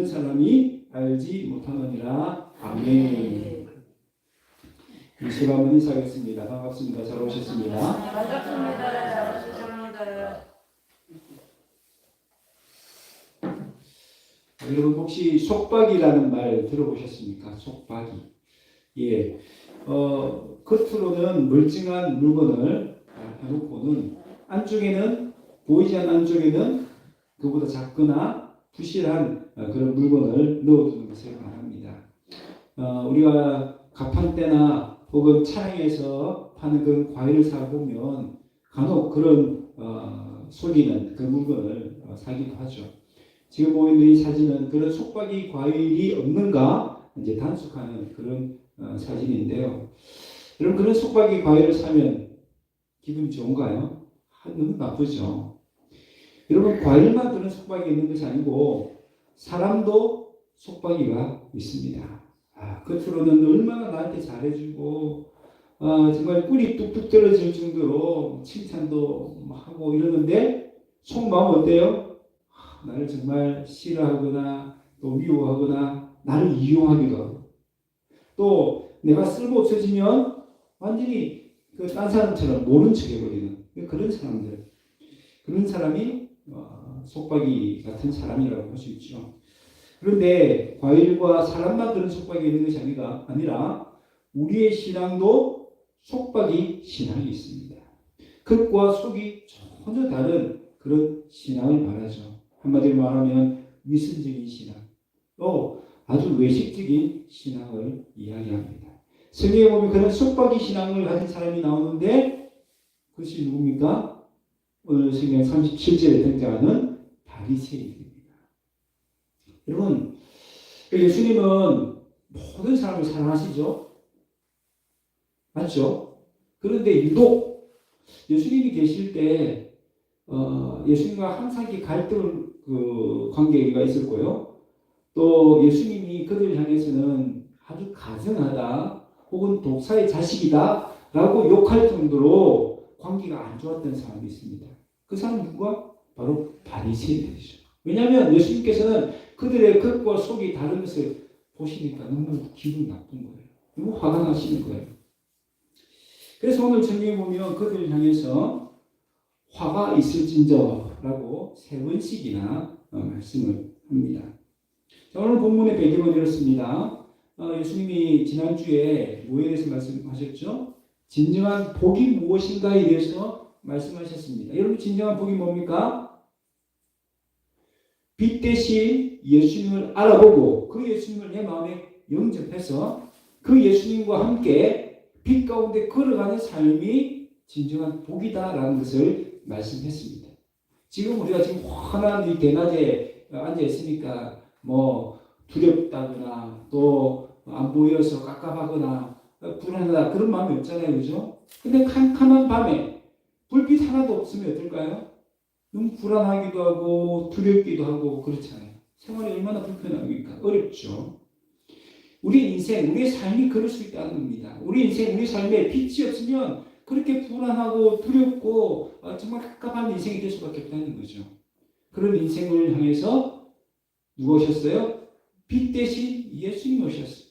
없는 사람이 알지 못하느니라. 아멘. 이시가 한번 인사하겠습니다. 반갑습니다. 잘 오셨습니다. 반갑습니다. 잘 오셨습니다. 여러분 혹시 속박이라는 말 들어보셨습니까? 속박이. 예. 겉으로는 멀쩡한 물건을 해놓고는 안쪽에는 보이지 않는 안쪽에는 그보다 작거나 부실한 그런 물건을 넣어두는 것을 말합니다. 우리가 가판대나 혹은 차량에서 파는 그런 과일을 사 보면 간혹 그런 속이는 그 물건을 사기도 하죠. 지금 보이는 이 사진은 그런 속박이 과일이 없는가 이제 단속하는 그런 사진인데요. 여러분 그런 속박이 과일을 사면 기분이 좋은가요? 너무 나쁘죠. 여러분 과일만 그런 속박이 있는 것이 아니고 사람도 속박이가 있습니다. 겉으로는 얼마나 나한테 잘해주고 정말 꿀이 뚝뚝 떨어질 정도로 칭찬도 하고 이러는데 속마음 어때요? 나를 정말 싫어하거나 또 미워하거나 나를 이용하기도 하고 또 내가 쓸모 없어지면 완전히 그 딴 사람처럼 모른 척 해버리는 그런 사람들, 그런 사람이 속박이 같은 사람이라고 할 수 있죠. 그런데 과일과 사람만 그런 속박이 있는 것이 아니라 우리의 신앙도 속박이 신앙이 있습니다. 겉과 속이 전혀 다른 그런 신앙을 말하죠. 한마디로 말하면 위선적인 신앙, 또 아주 외식적인 신앙을 이야기합니다. 성경에 보면 그런 속박이 신앙을 가진 사람이 나오는데 그것이 누굽니까? 오늘 성경 37절에 등장하는 바리새인입니다. 여러분, 예수님은 모든 사람을 사랑하시죠? 맞죠? 그런데 유독 예수님이 계실 때 예수님과 항상 갈등 관계가 있었고요. 또 예수님이 그들을 향해서는 아주 가증하다 혹은 독사의 자식이다 라고 욕할 정도로 관계가 안 좋았던 사람이 있습니다. 그 사람은 누가? 바로 바리새인이죠. 왜냐하면 예수님께서는 그들의 겉과 속이 다른 것을 보시니까 너무 기분 나쁜 거예요. 너무 화가 나시는 거예요. 그래서 오늘 성경에 보면 그들을 향해서 화가 있을진저라고 3번씩이나 말씀을 합니다. 자, 오늘 본문의 배경은 이렇습니다. 예수님이 지난주에 뭐에 대해서 말씀하셨죠? 진정한 복이 무엇인가에 대해서 말씀하셨습니다. 여러분 진정한 복이 뭡니까? 빛 대신 예수님을 알아보고 그 예수님을 내 마음에 영접해서 그 예수님과 함께 빛 가운데 걸어가는 삶이 진정한 복이다라는 것을 말씀했습니다. 지금 우리가 지금 환한 이 대낮에 앉아 있으니까 뭐 두렵다거나 또 안 보여서 깝깝하거나 불안하다 그런 마음이 없잖아요, 그죠? 근데 캄캄한 밤에 불빛 하나도 없으면 어떨까요? 너무 불안하기도 하고 두렵기도 하고 그렇잖아요. 생활이 얼마나 불편합니까? 어렵죠. 우리 인생, 우리의 삶이 그럴 수 있다는 겁니다. 우리 인생, 우리 삶에 빛이 없으면 그렇게 불안하고 두렵고 정말 깝깝한 인생이 될 수밖에 없다는 거죠. 그런 인생을 향해서 누가 오셨어요? 빛 대신 예수님이 오셨어요.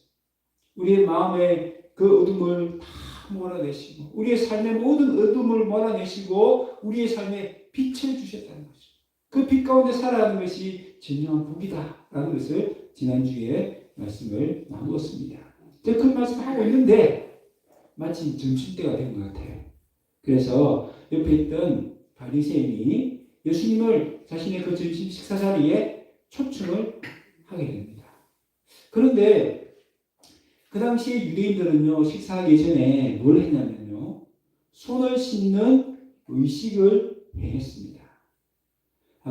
우리의 마음의 그 어둠을 다 몰아내시고 우리의 삶의 모든 어둠을 몰아내시고 우리의 삶에 빛을 주셨다는 거죠. 그 빛 가운데 살아가는 것이 진정한 복이다라는 것을 지난주에 말씀을 나누었습니다. 제가 그 말씀을 하고 있는데 마치 점심때가 된 것 같아요. 그래서 옆에 있던 바리새인이 예수님을 자신의 그 점심 식사 자리에 초청을 하게 됩니다. 그런데 그 당시에 유대인들은요, 식사하기 전에 뭘 했냐면요, 손을 씻는 의식을 행했습니다.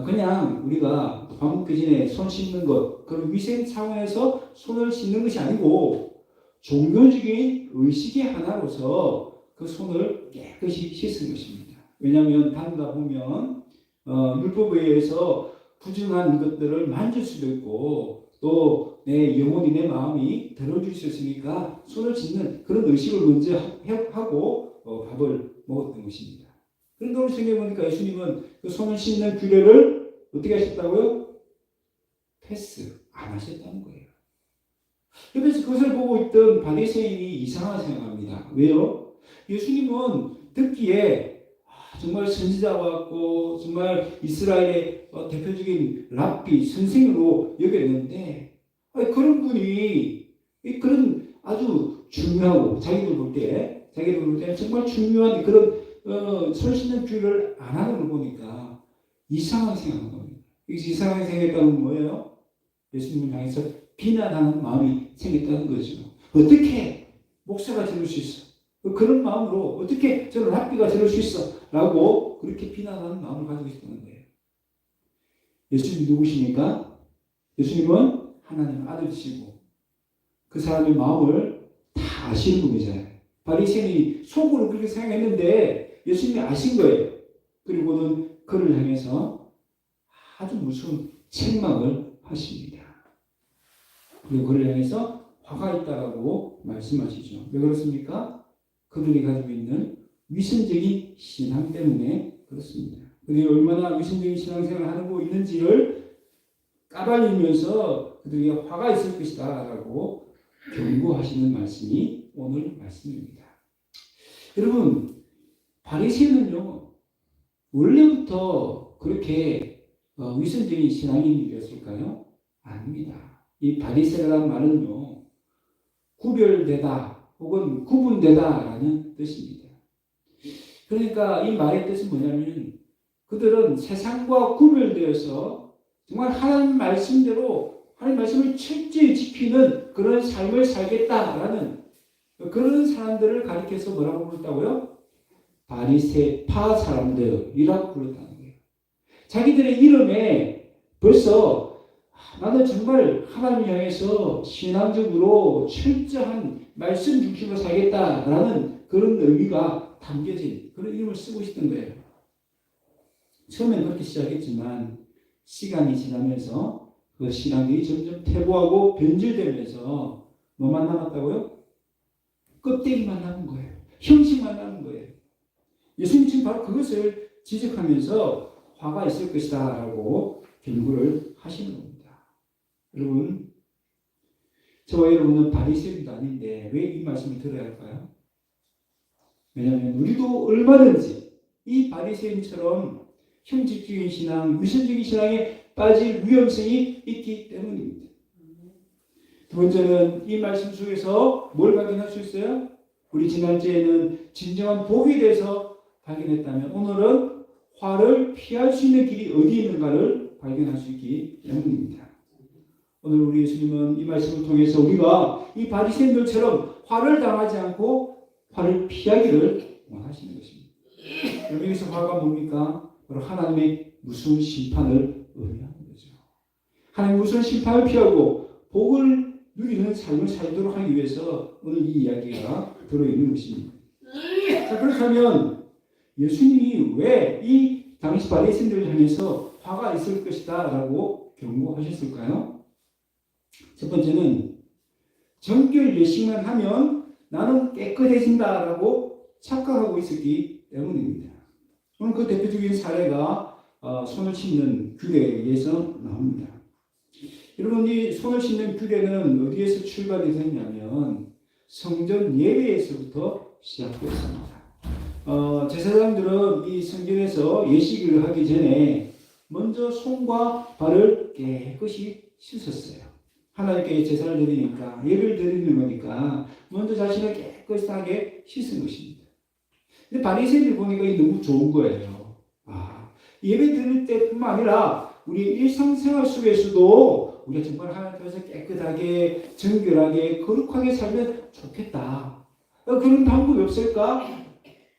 그냥 우리가 밥 먹기 전에 손 씻는 것, 그런 위생 차원에서 손을 씻는 것이 아니고 종교적인 의식의 하나로서 그 손을 깨끗이 씻은 것입니다. 왜냐하면 다루다 보면 율법에 의해서 부정한 것들을 만질 수도 있고 또 내 영혼이 내 마음이 더러워질 수 있으니까 손을 씻는 그런 의식을 먼저 하고 밥을 먹었던 것입니다. 그런데 오늘 성경에 보니까 예수님은 그 손을 씻는 규례를 어떻게 하셨다고요? 패스, 안 하셨다는 거예요. 그래서 그것을 보고 있던 바리새인이 이상하게 생각합니다. 왜요? 예수님은 듣기에 정말 선지자와 같고 정말 이스라엘의 대표적인 랍비 선생으로 여겼는데 그런 분이 그런 아주 중요하고 자기들 볼 때 정말 중요한 그런 솔신의 규율을 안 하는 걸 보니까 이상하게 생각한 겁니다. 여기서 이상하게 생각했다는 건 뭐예요? 예수님을 향해서 비난하는 마음이 생겼다는 거죠. 어떻게 목사가 저럴 수 있어? 그런 마음으로 어떻게 저런 랍비가 저럴 수 있어? 라고 그렇게 비난하는 마음을 가지고 있었다는 거예요. 예수님이 누구십니까? 예수님은 하나님 아들이시고 그 사람의 마음을 다 아시는 분이잖아요. 바리새인이 속으로 그렇게 생각했는데 예수님이 아신 거예요. 그리고는 그를 향해서 아주 무서운 책망을 하십니다. 그리고 그를 향해서 화가 있다라고 말씀하시죠. 왜 그렇습니까? 그들이 가지고 있는 위선적인 신앙 때문에 그렇습니다. 그들이 얼마나 위선적인 신앙생활을 하고 있는지를 까발리면서 그들에게 화가 있을 것이다 라고 경고하시는 말씀이 오늘 말씀입니다. 여러분, 바리새인은요 원래부터 그렇게 위선적인 신앙인이었을까요? 아닙니다. 이 바리새라는 말은요 구별되다 혹은 구분되다라는 뜻입니다. 그러니까 이 말의 뜻은 뭐냐면 그들은 세상과 구별되어서 정말 하나님 말씀대로 하나님 말씀을 철저히 지키는 그런 삶을 살겠다라는 그런 사람들을 가리켜서 뭐라고 부른다고요? 바리새파 사람들이라고 부른다는 거예요. 자기들의 이름에 벌써 나는 정말 하나님 향해서 신앙적으로 철저한 말씀 중심으로 살겠다라는 그런 의미가 담겨진 그런 이름을 쓰고 있었던 거예요. 처음엔 그렇게 시작했지만 시간이 지나면서 그 신앙이 점점 퇴보하고 변질되면서 뭐만 남았다고요? 껍데기만 남은 거예요. 형식만 남은 거예요. 예수님 지금 바로 그것을 지적하면서 화가 있을 것이다 라고 경고를 하시는 겁니다. 여러분, 저와 여러분은 바리새인도 아닌데 왜 이 말씀을 들어야 할까요? 왜냐하면 우리도 얼마든지 이 바리새인처럼 형식적인 신앙, 위선적인 신앙에 빠질 위험성이 있기 때문입니다. 두 번째는 이 말씀 속에서 뭘 발견할 수 있어요? 우리 지난주에는 진정한 복에 대해서 발견했다면 오늘은 화를 피할 수 있는 길이 어디 있는가를 발견할 수 있기 때문입니다. 오늘 우리 예수님은 이 말씀을 통해서 우리가 이 바리새인들처럼 화를 당하지 않고 화를 피하기를 원하시는 것입니다. 여기서 화가 뭡니까? 바로 하나님의 무서운 심판을 의미하는 거죠. 하나님의 무서운 심판을 피하고 복을 누리는 삶을 살도록 하기 위해서 오늘 이 이야기가 들어있는 것입니다. 자, 그렇다면 예수님이 왜 이 당시 바리새인들을 향해서 화가 있을 것이다 라고 경고하셨을까요? 첫 번째는 정결 예식만 하면 나는 깨끗해진다 라고 착각하고 있었기 때문입니다. 오늘 그 대표적인 사례가 손을 씻는 규례에 의해서 나옵니다. 여러분, 이 손을 씻는 규례는 어디에서 출발이 됐냐면 성전 예배에서부터 시작되었습니다. 제사장들은 이 성전에서 예식을 하기 전에 먼저 손과 발을 깨끗이 씻었어요. 하나님께 제사를 드리니까, 예배를 드리는 거니까 먼저 자신을 깨끗하게 씻은 것입니다. 근데 바리새인들 보니까 이게 너무 좋은 거예요. 예배 드릴 때뿐만 아니라 우리 일상생활 속에서도 우리가 정말 하나님 앞에서 깨끗하게, 정결하게, 거룩하게 살면 좋겠다. 그런 방법이 없을까?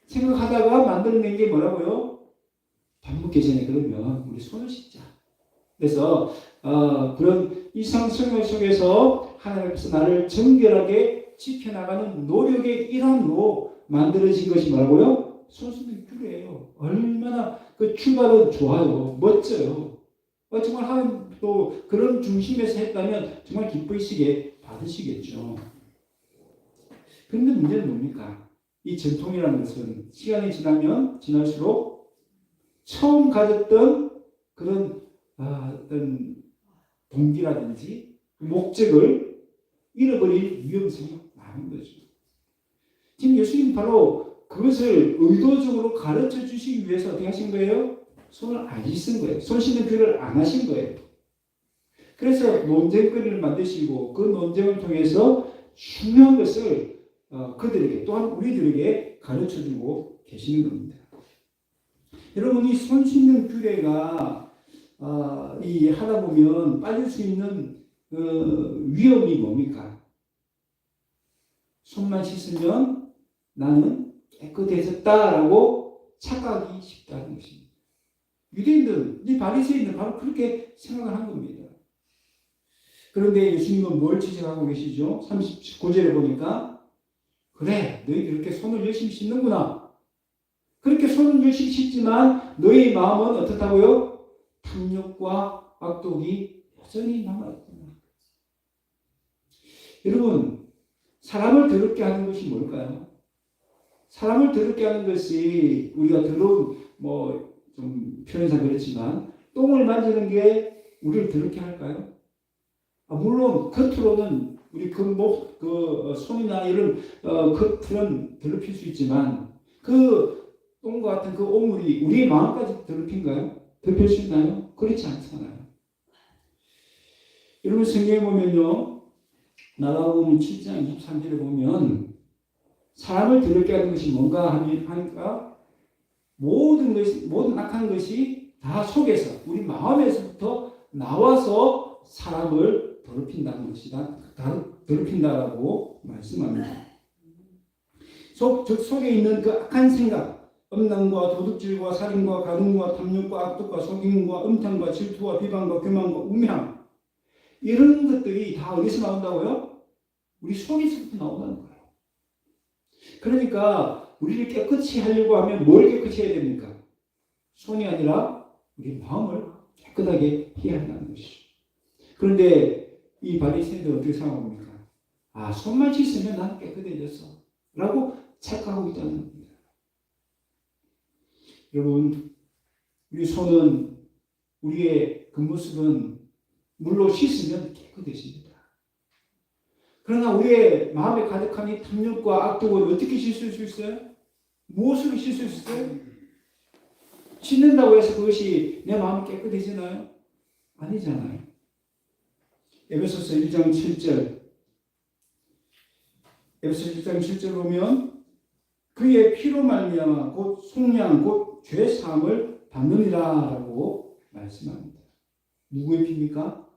생각하다가 만들어낸 게 뭐라고요? 밥 먹기 전에 그러면 우리 손을 씻자. 그래서 그런 일상생활 속에서 하나님 앞에서 나를 정결하게 지켜나가는 노력의 일환으로 만들어진 것이 뭐라고요? 손 씻는 규례예요. 얼마나 그 출발은 좋아요. 멋져요. 정말 하나님 또 그런 중심에서 했다면 정말 기쁘시게 받으시겠죠. 그런데 문제는 뭡니까? 이 전통이라는 것은 시간이 지나면 지날수록 처음 가졌던 그런 어떤 동기라든지 목적을 잃어버릴 위험성이 많은 거죠. 지금 예수님 바로 그것을 의도적으로 가르쳐 주시기 위해서 어떻게 하신 거예요? 손을 안 씻은 거예요. 손 씻는 교를 안 하신 거예요. 그래서 논쟁거리를 만드시고 그 논쟁을 통해서 중요한 것을 그들에게 또한 우리들에게 가르쳐 주고 계시는 겁니다. 여러분 이 손 씻는 규례가 이 하다 보면 빠질 수 있는 위험이 뭡니까? 손만 씻으면 나는 깨끗해졌다라고 착각하기 쉽다는 것입니다. 유대인들, 이 바리새인들 바로 그렇게 생각을 한 겁니다. 그런데 예수님은 뭘 지적하고 계시죠? 39절에 보니까 그래, 너희 그렇게 손을 열심히 씻는구나. 그렇게 손을 열심히 씻지만 너희 마음은 어떻다고요? 탐욕과 악독이 여전히 남아있구나. 여러분, 사람을 더럽게 하는 것이 뭘까요? 사람을 더럽게 하는 것이 우리가 더러운 좀 표현상 그렇지만 똥을 만지는 게 우리를 더럽게 할까요? 물론 겉으로는 우리 손이나 이런 겉은 더럽힐 수 있지만 그 똥과 같은 그 오물이 우리의 마음까지 더럽힌가요? 더럽힐 수 있나요? 그렇지 않잖아요. 여러분 성경에 보면요. 나가복음 7장 23절에 보면 사람을 더럽게 하는 것이 뭔가 하니까 모든 악한 것이 다 속에서 우리 마음에서부터 나와서 사람을 더럽힌다는 것이다. 더럽힌다라고 말씀합니다. 속에 있는 그 악한 생각, 음란과 도둑질과 살인과 간음과 탐욕과 악독과 속임과 음탕과 질투와 비방과 교만과 우매함 이런 것들이 다 어디서 나온다고요? 우리 속에서부터 나온다는 거예요. 그러니까 우리를 깨끗이 하려고 하면 뭘 깨끗이 해야 됩니까? 손이 아니라 우리 마음을 깨끗하게 해야 한다는 것이죠. 그런데 이 바리새인들은 어떻게 생각합니까? 손만 씻으면 난 깨끗해졌어 라고 착각하고 있다는 겁니다. 여러분 우리 손은 우리의 겉모습은 물로 씻으면 깨끗해집니다. 그러나 우리의 마음에 가득한 이 탐욕과 악독은 어떻게 씻을 수 있어요? 무엇으로 씻을 수 있어요? 씻는다고 해서 그것이 내 마음이 깨끗해지나요? 아니잖아요. 에베소서 1장 7절 에베소서 1장 7절 보면 그의 피로 말미암아 곧 속량 곧 죄 사함을 받느니라라고 말씀합니다. 누구의 피입니까?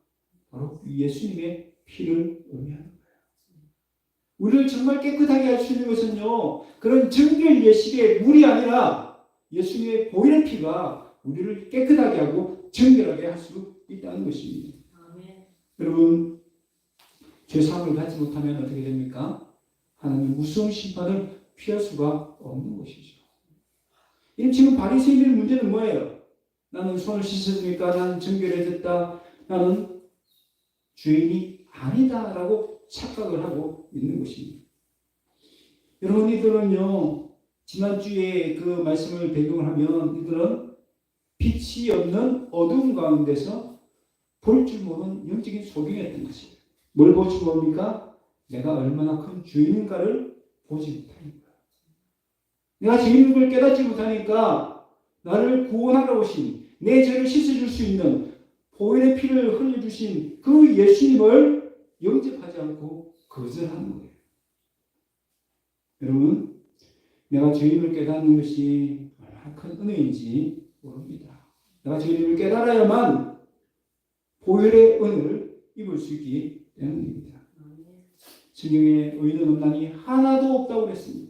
바로 예수님의 피를 의미하는 거예요. 우리를 정말 깨끗하게 할 수 있는 것은요, 그런 정결 예식의 물이 아니라 예수님의 보이는 피가 우리를 깨끗하게 하고 정결하게 할 수 있다는 것입니다. 아멘. 여러분, 죄사함을 받지 못하면 어떻게 됩니까? 하나님 무서운 심판을 피할 수가 없는 것이죠. 지금 바리새인의 문제는 뭐예요? 나는 손을 씻었으니까 나는 정결해졌다. 나는 죄인이 아니다라고 착각을 하고 있는 것입니다. 여러분 이들은요. 지난주에 그 말씀을 배경을 하면 이들은 빛이 없는 어두운 가운데서 볼 줄 모르는 영적인 소경이었던 것이에요. 뭘 볼 줄 모릅니까? 내가 얼마나 큰 죄인인가를 보지 못하는 거예요. 내가 죄인인 걸 깨닫지 못하니까 나를 구원하러 오신 내 죄를 씻어줄 수 있는 보혈의 피를 흘려주신 그 예수님을 영접하지 않고 거절하는 거예요. 여러분, 내가 죄인을 깨닫는 것이 얼마나 큰 은혜인지 모릅니다. 내가 죄인을 깨달아야만 보혈의 은혜를 입을 수 있기 때문입니다. 성경에 의인은 없나니 하나도 없다고 그랬습니다.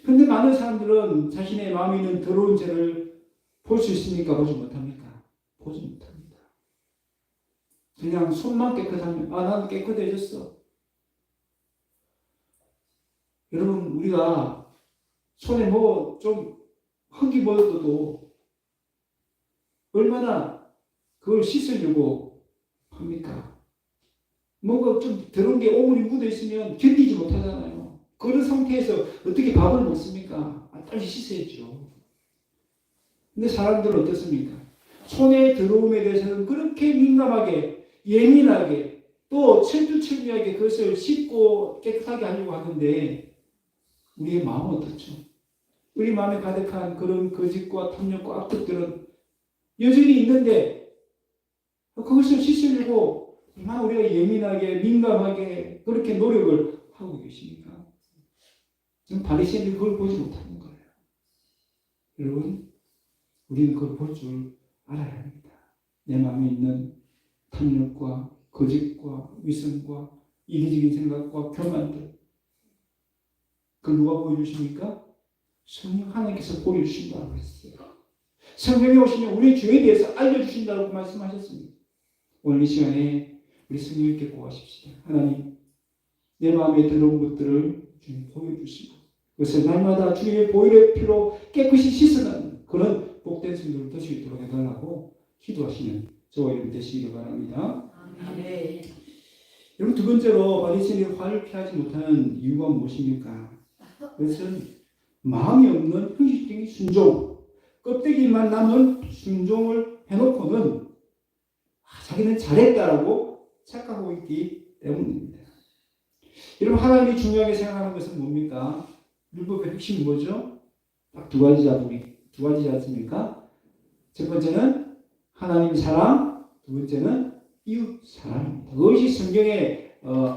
그런데 많은 사람들은 자신의 마음에 있는 더러운 죄를 볼 수 있습니까? 보지 못합니까? 보지 못합니다. 그냥 손만 깨끗하면 나는 깨끗해졌어. 여러분 우리가 손에 좀 흙이 묻어도 얼마나 그걸 씻으려고 합니까? 뭔가 좀 더러운 게 오물이 묻어 있으면 견디지 못하잖아요. 그런 상태에서 어떻게 밥을 먹습니까? 빨리 씻어야죠. 근데 사람들은 어떻습니까? 손의 더러움에 대해서는 그렇게 민감하게 예민하게 또 철두철미하게 그것을 씻고 깨끗하게 하려고 하는데 우리의 마음은 어떻죠? 우리 마음에 가득한 그런 거짓과 탐욕과 악독들은 여전히 있는데 그것을 씻으려고 얼마나 우리가 예민하게 민감하게 그렇게 노력을 하고 계십니까? 지금 바리새인들이 그걸 보지 못하는 거예요. 여러분, 우리는 그걸 볼 줄 알아야 합니다. 내 마음에 있는 탐욕과 거짓과 위선과 이기적인 생각과 교만들, 그걸 누가 보여주십니까? 성령 하나님께서 보여주신다고 했어요. 성령이 오시면 우리 죄에 대해서 알려주신다고 말씀하셨습니다. 오늘 이 시간에 우리 성령님께 구하십시다. 하나님, 내 마음에 들어온 것들을 주님 보여주시고 그것을 날마다 주님의 보혈의 피로 깨끗이 씻어나는 그런 복된 성도를 될 수 있도록 해달라고 기도하시는 저와 여러분 되시기를 바랍니다. 아멘. 여러분, 두 번째로 바리새인이 화를 피하지 못하는 이유가 무엇입니까? 그것은 마음이 없는 형식적인 순종, 껍데기만 남은 순종을 해놓고는 자기는 잘했다라고 착각하고 있기 때문입니다. 여러분, 하나님이 중요하게 생각하는 것은 뭡니까? 율법의 핵심이 뭐죠? 딱 두 가지지 않습니까? 첫 번째는 하나님 사랑, 두 번째는 이웃 사랑입니다. 그것이 성경에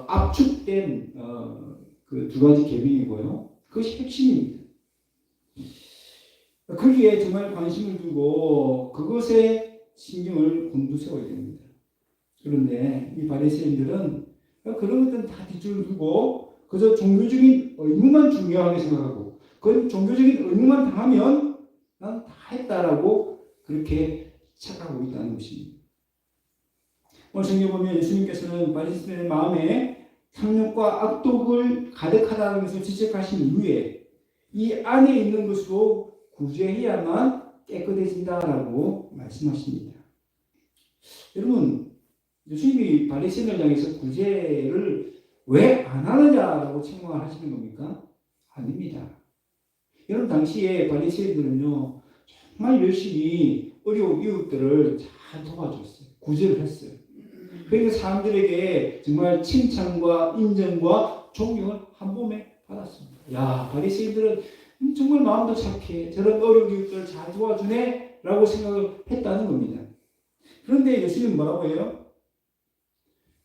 압축된 그 두 가지 계명이고요. 그것이 핵심입니다. 거기에 정말 관심을 두고 그것에 신경을 곤두세워야 됩니다. 그런데 이 바리새인들은 그런 것들은 다 뒷줄을 두고 그저 종교적인 의무만 중요하게 생각하고 그 종교적인 의무만 당하면 난 다 했다라고 그렇게 착각하고 있다는 것입니다. 오늘 성경 보면 예수님께서는 바리새인의 마음에 탐욕과 악독을 가득하다는 것을 지적하신 이후에 이 안에 있는 것으로 구제해야만 깨끗해진다라고 말씀하십니다. 여러분, 예수님이 바리새인을 향해서 구제를 왜 안 하느냐라고 책망을 하시는 겁니까? 아닙니다. 여러분, 당시에 바리새인들은요 정말 열심히 어려운 이웃들을 잘 도와줬어요. 구제를 했어요. 그러니까 사람들에게 정말 칭찬과 인정과 존경을 한 몸에 받았습니다. 야, 바리새인들은 정말 마음도 착해. 저런 어려운 이웃들을 잘 도와주네 라고 생각을 했다는 겁니다. 그런데 예수님은 뭐라고 해요?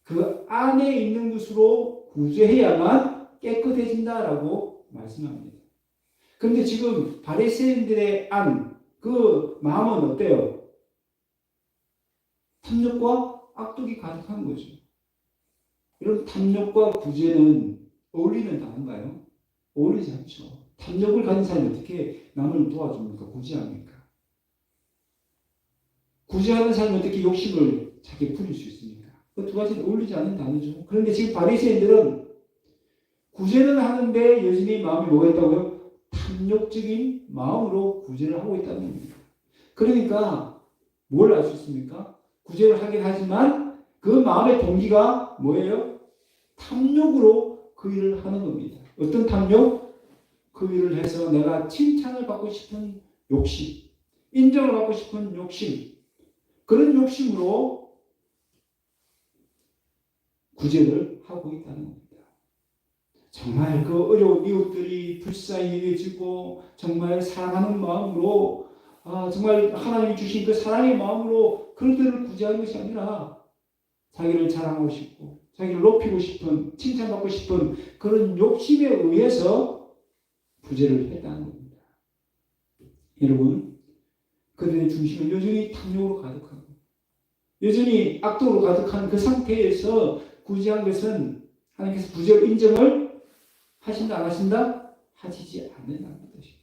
그 안에 있는 것으로 구제해야만 깨끗해진다라고 말씀합니다. 그런데 지금 바리새인들의 안, 그 마음은 어때요? 탐욕과 악독이 가득한 거죠. 이런 탐욕과 구제는 어울리는 단어인가요? 어울리지 않죠. 탐욕을 가진 사람이 어떻게 남을 도와줍니까? 구제합니까? 구제하는 사람이 어떻게 욕심을 자기에 부릴 수 있습니까? 그 두 가지는 어울리지 않는 단어죠. 그런데 지금 바리새인들은 구제는 하는데 여전히 마음이 뭐가 있다고요? 탐욕적인 마음으로 구제를 하고 있다는 겁니다. 그러니까 뭘 알 수 있습니까? 구제를 하긴 하지만 그 마음의 동기가 뭐예요? 탐욕으로 그 일을 하는 겁니다. 어떤 탐욕? 그 일을 해서 내가 칭찬을 받고 싶은 욕심, 인정을 받고 싶은 욕심, 그런 욕심으로 구제를 하고 있다는 겁니다. 정말 그 어려운 이웃들이 불쌍히 여겨지고 정말 사랑하는 마음으로 정말 하나님이 주신 그 사랑의 마음으로 그들을 구제하는 것이 아니라 자기를 자랑하고 싶고 자기를 높이고 싶은 칭찬받고 싶은 그런 욕심에 의해서 구제를 했다는 겁니다. 여러분, 그들의 중심은 여전히 탐욕으로 가득하고 여전히 악독으로 가득한 그 상태에서 구제한 것은 하나님께서 구제를 인정을 하신다 안 하신다? 하시지 않는다는 뜻입니다.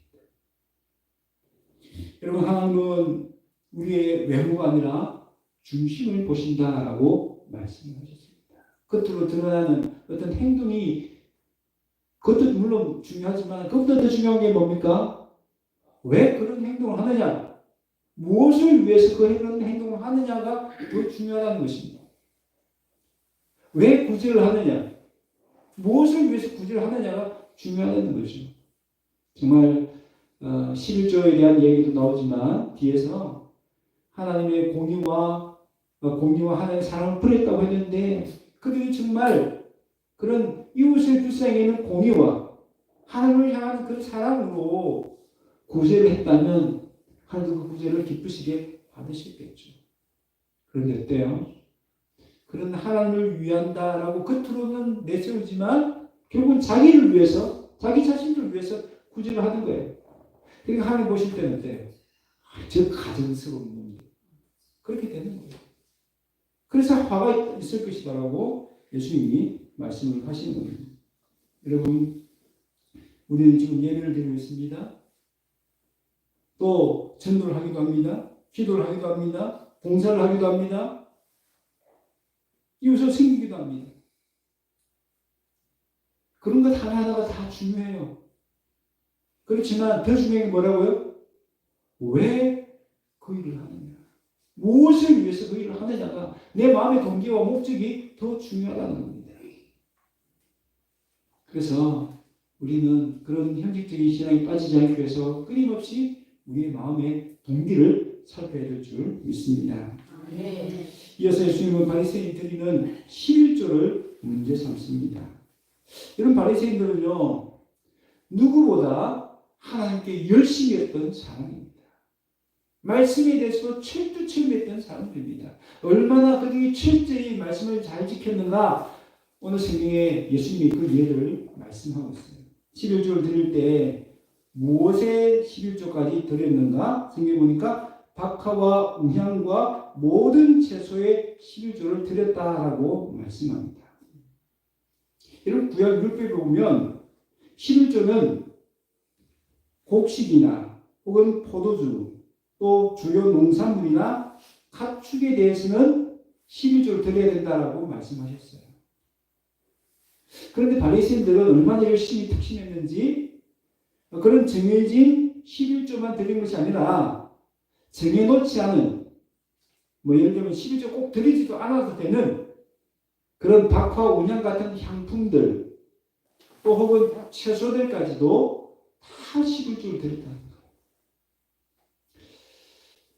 여러분, 하나님은 우리의 외모가 아니라 중심을 보신다라고 말씀하셨습니다. 겉으로 드러나는 어떤 행동이 그것도 물론 중요하지만 그것보다 더 중요한 게 뭡니까? 왜 그런 행동을 하느냐? 무엇을 위해서 그런 행동을 하느냐가 더 중요하다는 것입니다. 왜 구제를 하느냐? 무엇을 위해서 구제를 하느냐가 중요하다는 거죠. 정말 11조에 대한 얘기도 나오지만 뒤에서 하나님의 공의와 하나님의 사랑을 버렸다고 했는데 그들이 정말 그런 이웃을 불쌍히 여기는 공의와 하나님을 향한 그런 사랑으로 구제를 했다면 하나님도 그 구제를 기쁘시게 받으셨겠죠. 그런데 어때요? 그런 하나님을 위한다라고 겉으로는 내세우지만 결국은 자기를 위해서, 자기 자신을 위해서 구제를 하는 거예요. 그러니까 하나님 보실 때는 어때요? 저 가증스러운 놈. 그렇게 되는 거예요. 그래서 화가 있을 것이다라고 예수님이 말씀을 하시는 겁니다. 여러분, 우리는 지금 예배를 드리고 있습니다. 또 전도를 하기도 합니다. 기도를 하기도 합니다. 봉사를 하기도 합니다. 이웃을 섬기기도 합니다. 그런 것 하나하나가 다 중요해요. 그렇지만 더 중요한 게 뭐라고요? 왜 그 일을 하느냐? 무엇을 위해서 그 일을 하느냐가 내 마음의 동기와 목적이 더 중요하다는 겁니다. 그래서 우리는 그런 형식적인 신앙에 빠지지 않기 위해서 끊임없이 우리의 마음의 동기를 살펴야 될 줄 믿습니다. 네. 이어서 예수님은 바리새인이 드리는 11조를 문제 삼습니다. 이런 바리새인들은요, 누구보다 하나님께 열심히 했던 사람입니다. 말씀에 대해서 철두철미했던 사람들입니다. 얼마나 그들이 철저히 말씀을 잘 지켰는가 오늘 성경에 예수님이 그 예를 말씀하고 있어요. 11조를 드릴 때 무엇에 11조까지 드렸는가? 성경에 보니까 박하와 우향과 모든 채소에 11조를 드렸다라고 말씀합니다. 이런 구약 율법에 보면 11조는 곡식이나 혹은 포도주 또 주요 농산물이나 가축에 대해서는 11조를 드려야 된다라고 말씀하셨어요. 그런데 바리새인들은 얼마나 열심히 특심했는지 그런 정해진 11조만 드린 것이 아니라 정해놓지 않은 예를 들면 11조 꼭 드리지도 않아도 되는 그런 박화, 운향 같은 향품들 또 혹은 채소들까지도 다 11조를 드렸다는 거예요.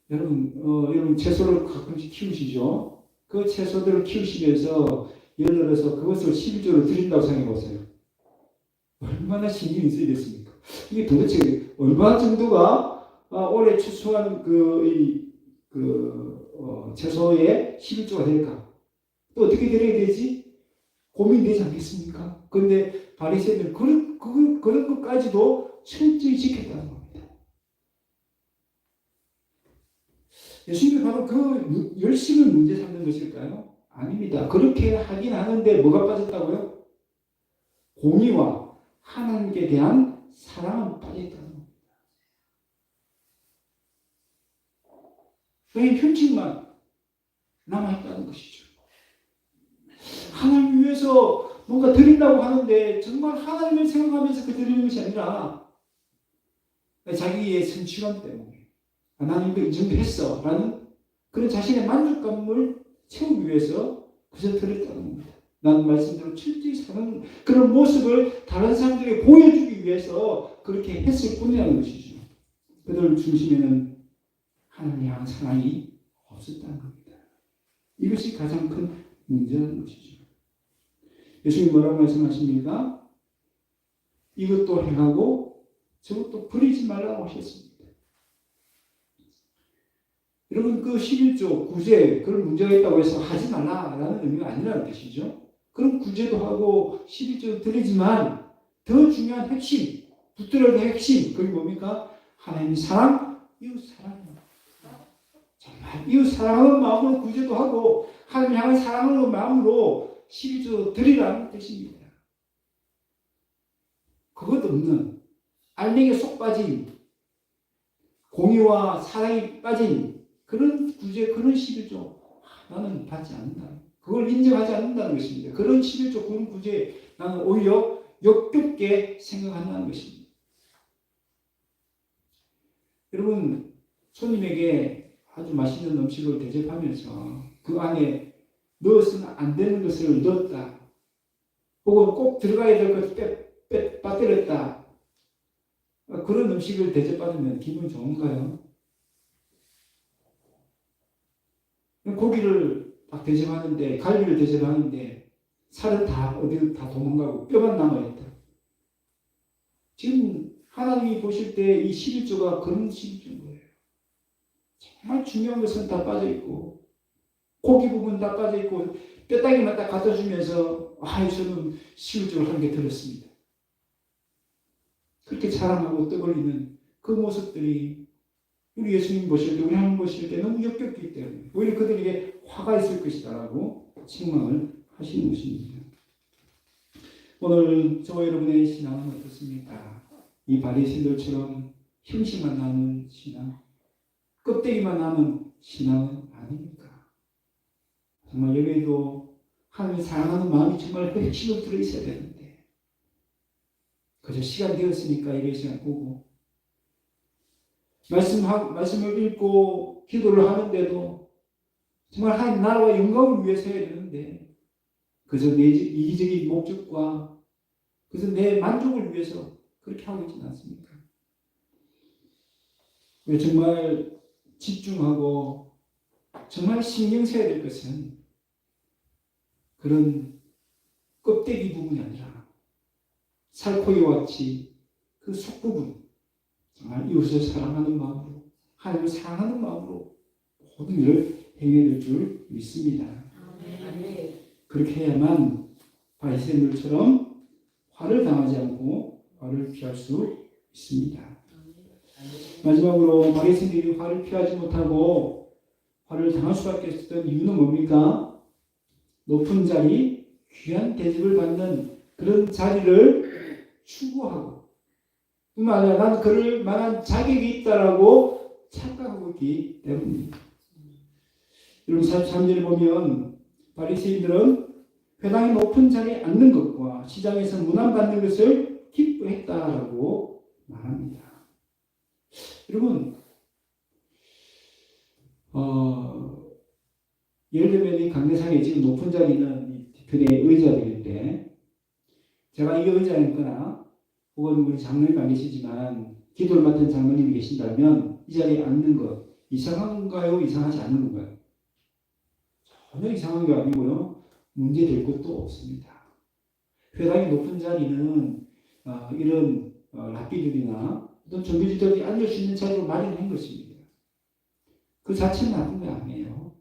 여러분 채소를 가끔씩 키우시죠? 그 채소들을 키우시면서 예를 들어서 그것을 11조를 드린다고 생각해 보세요. 얼마나 신경이 쓰이겠습니까? 이게 도대체 얼마 정도가 올해 추수한 채소에 11조가 될까? 또 어떻게 드려야 되지? 고민되지 않겠습니까? 그런데 바리새인들 그런 것까지도 철저히 지켰다는 겁니다. 예수님이 바로 그 열심을 문제 삼는 것일까요? 아닙니다. 그렇게 하긴 하는데 뭐가 빠졌다고요? 공의와 하나님께 대한 사랑은 빠져있다는 겁니다. 왜 형식만 남아있다는 것이죠. 하나님 위해서 뭔가 드린다고 하는데 정말 하나님을 생각하면서 그 드리는 것이 아니라 자기의 성취감 때문에 하나님도 이 정도 했어 라는 그런 자신의 만족감을 채우기 위해서 그저 드렸다는 겁니다. 나는 말씀대로 철저히 사는 그런 모습을 다른 사람들에게 보여주기 위해서 그렇게 했을 뿐이라는 것이죠. 그들 중심에는 하나님의 향한 사랑이 없었다는 겁니다. 이것이 가장 큰 문제라는 것이죠. 예수님 뭐라고 말씀하십니까? 이것도 행하고 저것도 버리지 말라고 하셨습니다. 여러분 그 11조 구제 그런 문제가 있다고 해서 하지 말라라는 의미가 아니라는 뜻이죠. 그럼 구제도 하고 11조도 드리지만 더 중요한 핵심, 붙들어야 될 핵심 그게 뭡니까? 하나님의 사랑, 이웃 사랑입니다. 정말 이웃 사랑하는 마음으로 구제도 하고 하나님 향한 사랑하는 마음으로 11조 드리라는 뜻입니다. 그것도 없는 알맹이에 쏙 빠진 공의와 사랑이 빠진 그런 구제, 그런 11조 나는 받지 않는다. 그걸 인정하지 않는다는 것입니다. 그런 11조, 그런 구제 나는 오히려 역겹게 생각한다는 것입니다. 여러분 손님에게 아주 맛있는 음식을 대접하면서 그 안에 넣어서는 안 되는 것을 넣었다. 혹은 꼭 들어가야 될 것을 빠뜨렸다. 그런 음식을 대접받으면 기분 좋은가요? 고기를 딱 대접하는데 갈비를 대접하는데 살은 다 어디 다 도망가고 뼈만 남아있다. 지금 하나님이 보실 때 이 11조가 그런 11조인 거예요. 정말 중요한 것은 다 빠져있고 고기 부분 다 빠져있고 뼈다귀만 딱 갖다 주면서 저는 11조를 한 개 들었습니다. 그렇게 자랑하고 떠벌리는 그 모습들이 우리 예수님 보실 때, 우리 하나님 보실 때 너무 역겹기 때문에 오히려 그들에게 화가 있을 것이다라고 책망을 하시는 것입니다. 오늘 저와 여러분의 신앙은 어떻습니까? 이 바리새인들처럼 형식만 남은 신앙, 껍데기만 남은 신앙은 아닙니까? 정말 여기에도 하나님을 사랑하는 마음이 정말 그 핵심으로 들어있어야 되는데 그저 시간 되었으니까 이럴 시간 보고 말씀을 읽고 기도를 하는데도 정말 하나님 나라와 영광을 위해서 해야 되는데 그저 내 이기적인 목적과 그래서 내 만족을 위해서 그렇게 하고 있지는 않습니까? 정말 집중하고 정말 신경 써야 될 것은 그런 껍데기 부분이 아니라 살코기와 같이 그 속부분, 정말 이웃을 사랑하는 마음으로, 하나님을 사랑하는 마음으로 모든 일을 행해야 될 줄 믿습니다. 그렇게 해야만 바리새인들처럼 화를 당하지 않고 화를 피할 수 있습니다. 마지막으로 바리새인들이 화를 피하지 못하고 화를 당할 수밖에 없었던 이유는 뭡니까? 높은 자리, 귀한 대접을 받는 그런 자리를 추구하고 뿐만 아니라 난 그럴 만한 자격이 있다라고 착각하고 있기 때문입니다. 여러분 43절에 보면 바리새인들은 회당의 높은 자리에 앉는 것과 시장에서 문안받는 것을 기뻐했다라고 말합니다. 여러분 예를 들면 이 강대상에 지금 높은 자리는 이 뒤편에 의자들인데 제가 이 의자였거나 혹은 우리 장로님 안 계시지만 기도를 맡은 장로님이 계신다면 이 자리에 앉는 것 이상한가요? 이상하지 않은 건가요? 전혀 이상한 게 아니고요. 문제될 것도 없습니다. 회당이 높은 자리는 이런 랍비들이나 어떤 종교지들이 앉을 수 있는 자리로 마련한 것입니다. 그 자체는 나쁜 게 아니에요.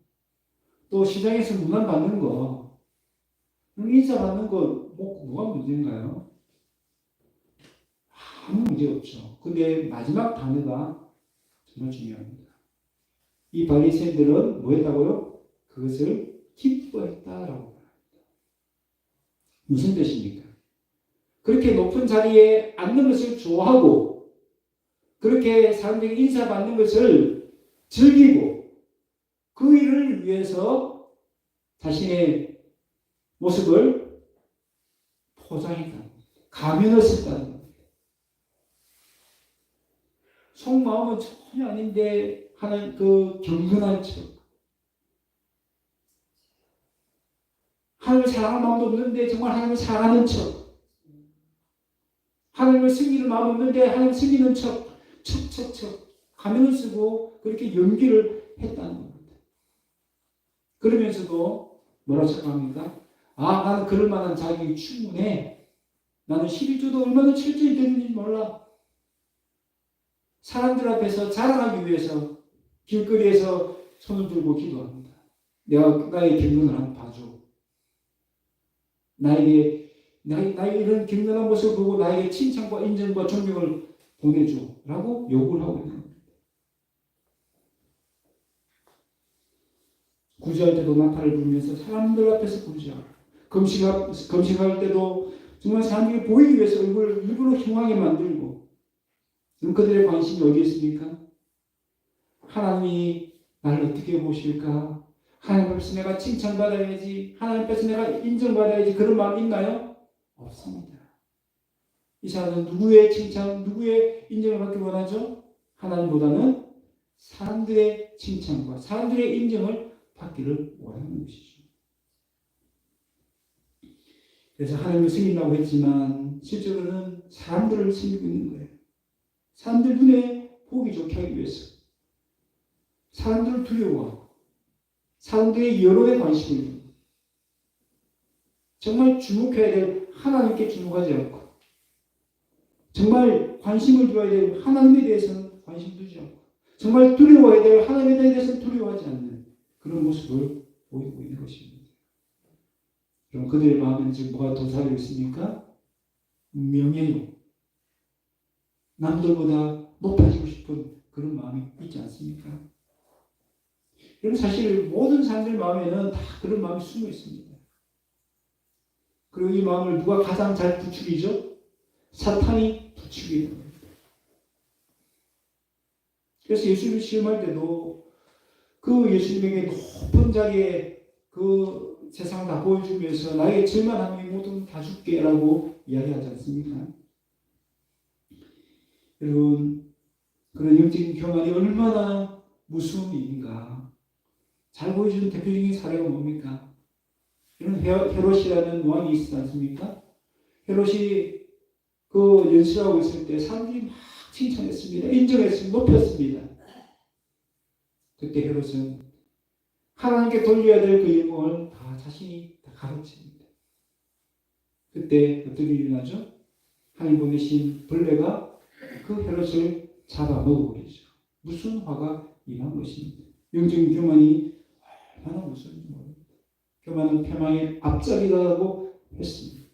또 시장에서 문안 받는 거, 인사 받는 거 뭐가 문제인가요? 아무 문제 없죠. 근데 마지막 단어가 정말 중요합니다. 이 바리새인들은 뭐 했다고요? 그것을 기뻐했다라고 말합니다. 무슨 뜻입니까? 그렇게 높은 자리에 앉는 것을 좋아하고 그렇게 사람들에게 인사받는 것을 즐기고 그 일을 위해서 자신의 모습을 포장했다. 가면을 썼다는 겁니다. 속마음은 전혀 아닌데 하는 그 경건한 척. 하나님을 사랑하는 마음도 없는데 정말 하나님을 사랑하는 척. 하나님을 섬기는 마음 없는데 하나님을 섬기는 척. 가면을 쓰고 그렇게 연기를 했다는 겁니다. 그러면서도 뭐라고 생각합니까? 나는 그럴 만한 자격이 충분해. 나는 11조도 얼마나 철저히 되는지 몰라. 사람들 앞에서 자랑하기 위해서 길거리에서 손을 들고 기도합니다. 나의 경건을 한번 봐줘. 나의 이런 경건한 모습을 보고 나에게 칭찬과 인정과 존경을 보내줘. 라고 요구를 하고 있는 겁니다. 구제할 때도 나팔을 부르면서 사람들 앞에서 구제하고 금식할 때도 정말 사람들이 보이기 위해서 얼굴을 일부러 흉하게 만들고 그럼 그들의 관심이 어디에 있습니까? 하나님이 나를 어떻게 보실까? 하나님 앞에서 내가 칭찬받아야지 하나님 앞에서 내가 인정받아야지 그런 마음이 있나요? 없습니다. 이 사람은 누구의 칭찬, 누구의 인정을 받기 원하죠? 하나님보다는 사람들의 칭찬과 사람들의 인정을 받기를 원하는 것이죠. 그래서 하나님을 섬긴다고 했지만 실제로는 사람들을 섬기고 있는 거예요. 사람들 눈에 보기 좋게 하기 위해서 사람들을 두려워하고 사람들의 여론에 관심을 두고 정말 주목해야 될 하나님께 주목하지 않고 정말 관심을 두어야 될 하나님에 대해서는 관심 두지 않고 정말 두려워해야 될 하나님에 대해서는 두려워하지 않는 그런 모습을 보이고 있는 것입니다. 그럼 그들의 마음에는 지금 뭐가 도사리고 있습니까? 명예욕, 남들보다 높아지고 싶은 그런 마음이 있지 않습니까? 여러분 사실 모든 사람들 마음에는 다 그런 마음이 숨어 있습니다. 그리고 이 마음을 누가 가장 잘 부추기죠? 사탄이 부추기는 겁니다. 그래서 예수님을 시험할 때도 그 예수님에게 높은 자리에 그 세상을 다 보여주면서 나에게 절만함이 모든 다 줄게라고 이야기하지 않습니까? 여러분 그런 영적인 교만이 얼마나 무서운 일인가 잘 보여주는 대표적인 사례가 뭡니까? 이런 헤롯이라는 왕이 있지 않습니까? 헤롯이 그 연설하고 있을 때 사람들이 막 칭찬했습니다. 인정했습니다. 높였습니다. 그때 헤롯은 하나님께 돌려야 될 그 영광을 다 자신이 다 가로챕니다. 그때 어떤 일이 일어나죠? 하나님 보내신 벌레가 그 헤롯을 잡아 먹어버리죠. 무슨 화가 임한 것입니다. 영적인 교만이 얼마나 무서운지 모릅니다. 교만은 패망의 앞자리라고 했습니다.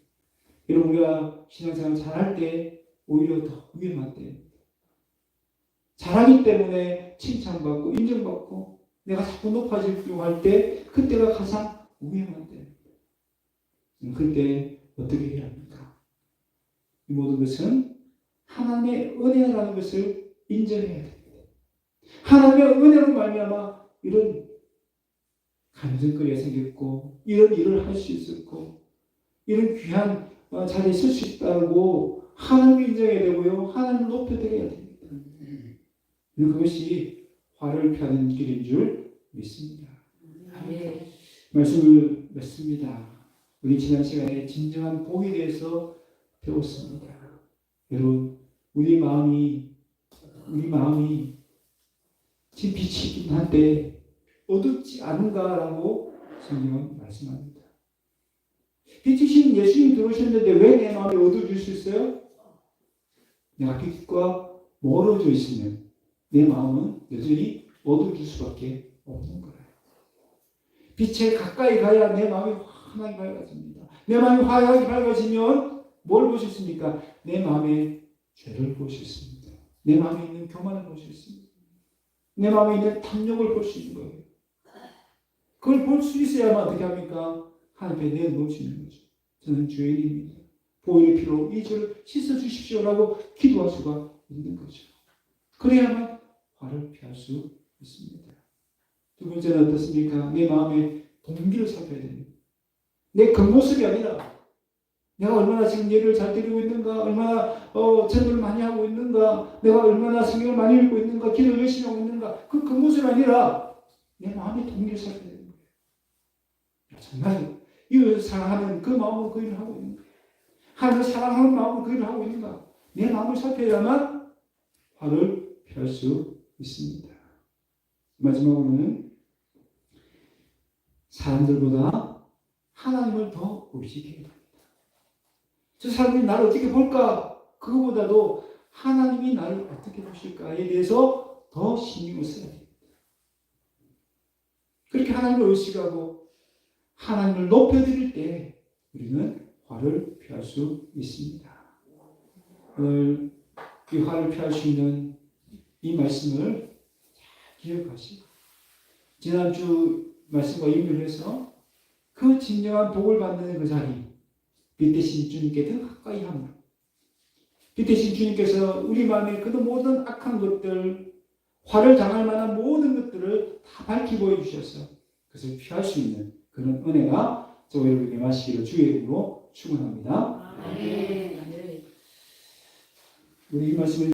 여러분 우리가 신앙생활 잘할 때 오히려 더 위험한 때 잘하기 때문에 칭찬받고 인정받고 내가 자꾸 높아지려고 할 때 그때가 가장 위험한 때입니다. 그때 어떻게 해야 합니까? 이 모든 것은 하나님의 은혜라는 것을 인정해야 됩니다. 하나님의 은혜로 말미암아 이런 간증거리가 생겼고 이런 일을 할 수 있었고 이런 귀한 자리에 설 수 있다고 하나님을 인정해야 되고요. 하나님을 높여드려야 됩니다. 그것이 화를 피하는 길인 줄 믿습니다. 네. 말씀을 맺습니다. 우리 지난 시간에 진정한 복에 대해서 배웠습니다. 여러분 우리 마음이 지금 빛이 있긴 한데 어둡지 않은가라고 성경은 말씀합니다. 빛이신 예수님이 들어오셨는데 왜 내 마음이 어두워질 수 있어요? 내가 빛과 멀어져 있으면 내 마음은 여전히 어두워질 수밖에 없는 거예요. 빛에 가까이 가야 내 마음이 환하게 밝아집니다. 내 마음이 환하게 밝아지면 뭘 볼 수 있습니까? 내 마음에 죄를 볼 수 있습니다. 내 마음에 있는 교만을 볼 수 있습니다. 내 마음에 있는 탐욕을 볼 수 있는 거예요. 그걸 볼 수 있어야만 어떻게 합니까? 하나님 앞에 내놓을 수 있는 거죠. 저는 죄인입니다. 보혈의 피로 이 죄를 씻어주십시오라고 기도할 수가 있는 거죠. 그래야만 화를 피할 수 있습니다. 두 번째는 어떻습니까? 내 마음의 동기를 살펴야 됩니다. 내 겉모습이 아니라 내가 얼마나 지금 예를 잘 드리고 있는가, 얼마나 전도를 많이 하고 있는가, 내가 얼마나 성경을 많이 읽고 있는가, 기도를 열심히 하고 있는가, 그 겉모습이 아니라 내 마음의 동기를 살펴야 되는 거예요. 정말 이웃을 사랑하는 그 마음으로 그 일을 하고 있는가, 하나님을 사랑하는 마음으로 그 일을 하고 있는가, 내 마음을 살펴야만 화를 피할 수 있습니다. 마지막으로는 사람들보다 하나님을 더 의식해야 됩니다. 저 사람들이 나를 어떻게 볼까? 그거보다도 하나님이 나를 어떻게 보실까에 대해서 더 신경을 써야 됩니다. 그렇게 하나님을 의식하고 하나님을 높여드릴 때 우리는 화를 피할 수 있습니다. 오늘 이 화를 피할 수 있는 이 말씀을 잘 기억하시고 지난주 말씀과 연결해서 그 진정한 복을 받는 그 자리 빛 대신 주님께 더 가까이 함으로 빛 대신 주님께서 우리 마음에 그 모든 악한 것들 화를 당할 만한 모든 것들을 다 밝히 보여주셔서 그것을 피할 수 있는 그런 은혜가 저와 여러분에게 마시기를 주의 이름으로 축원합니다. 아멘. 우리 이 말씀을